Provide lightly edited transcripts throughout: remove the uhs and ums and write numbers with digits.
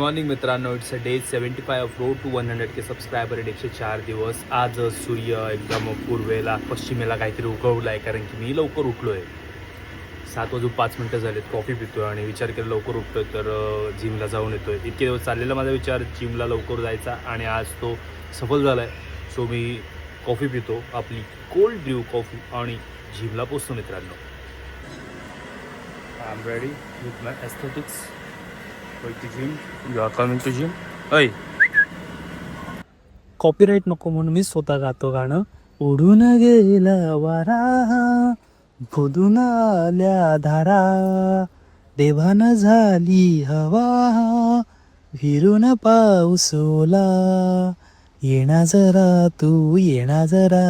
Morning मित्रांनो, it's a day 75 of road to 100 K subscriber आहेत. 104 दिवस. आज सूर्य एकदम पूर्वेला पश्चिमेला काहीतरी उगवला आहे, कारण की मी लवकर उठलो आहे. 7:05 झालेत. कॉफी पितो आणि विचार केला लवकर उठतोय तर जिमला जाऊन येतोय. इतके दिवस चाललेला माझा विचार जिमला लवकर जायचा आणि आज तो सफल झाला आहे. सो मी कॉफी पितो, आपली कोल्ड ब्र्यू कॉफी, आणि जिमला पोचतो मित्रांनो. I am ready with my aesthetics. Going to gym. You are coming to gym? Hey. Copyright नको म्हणून मी स्वतः गातो गाणं. उडून गेला वारा, खोदून आल्या धारा, देवान झाली हवा, विरून पाऊस ओला. येणा जरा तू येणा जरा,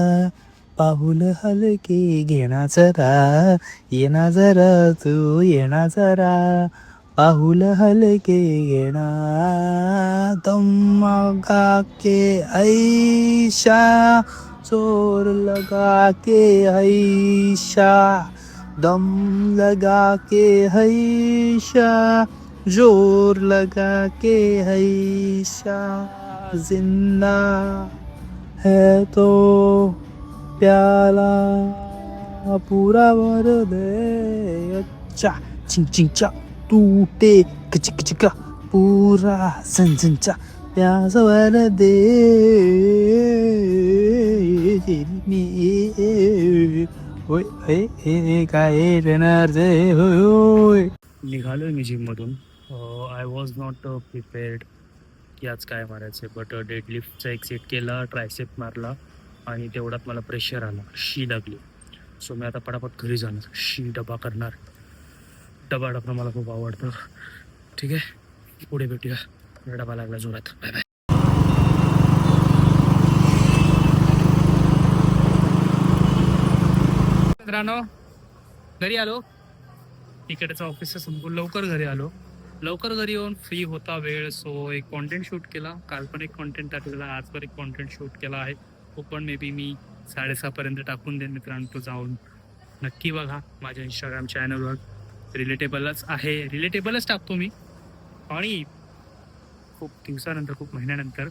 पाऊल हलके घेणा जरा. येणा जरा तू येणा जरा, पाऊल हलके घेणा. दम लगा के ऐशा, जोर लगा के ऐशा, दम लगा के ऐशा, जोर लगा के ऐशा. जिंदा है तो प्याला पूरा भर दे. अच्छा चिंग चिंगचा टूटे कचिक कचिका, पूरा झंझंचा प्यास वर दे. होय हे काय देणार जे होय. निघालोय मी जिममधून. आय वॉज नॉट प्रिपेअर्ड की आज काय मारायचं आहे, बट डेडलिफ्टचा एक सेट केला, ट्रायसेप मारला आणि तेवढ्यात मला प्रेशर आला, शी लागली. सो मी आता पटापट घरी जाणार, शी डबा करणार. डबा टाकणं मला खूप आवडतं. ठीक आहे, पुढे भेटूया. डबा लागला जोरात. Bye bye. मित्रांनो, घरी आलो. तिकडचं ऑफिसचं संपून लवकर घरी आलो. लवकर घरी येऊन फ्री होता वेळ, सो एक कॉन्टेंट शूट केला. काल पण एक कॉन्टेंट टाकलेला, आज पण एक कॉन्टेंट शूट केला आहे. तो पण मे बी मी 6:30पर्यंत टाकून देईन मित्रांनो. तो जाऊन नक्की बघा माझ्या इंस्टाग्राम चॅनलवर. रिलेटेबलच आहे, रिलेटेबलच टाकतो मी. आणि खूप दिवसानंतर, खूप महिन्यानंतर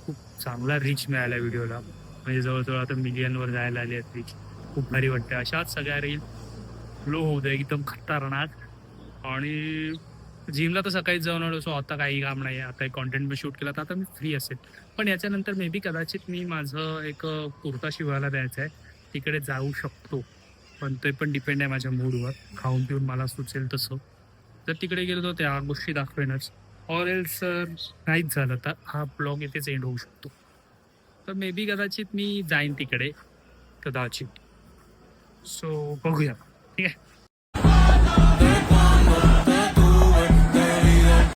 खूप चांगला रीच मिळाला व्हिडिओला. म्हणजे जवळजवळ आता मिलियनवर जायला आली आहेत रीच. खूप भारी वाटते. अशाच सगळ्या रील लो होऊ दे एकदम खतरनाक. आणि जिमला तर सकाळीच जाऊन आलो, सो आता काही काम नाही आहे. आता एक कॉन्टेंट मी शूट केला तर आता मी फ्री असेल. पण याच्यानंतर मे बी कदाचित मी माझं एक कुर्ता शिवायला द्यायचा आहे, तिकडे जाऊ शकतो. पण ते पण डिपेंड आहे माझ्या मूडवर. खाऊन पिऊन मला सुचेल तसं जर तिकडे गेलो तर त्या गोष्टी दाखवेनच. ऑर एल्स नाहीच झालं तर हा ब्लॉग इथेच एंड होऊ शकतो. तर मे बी कदाचित मी जाईन तिकडे, कदाचित. सो बघूया. ठीक आहे.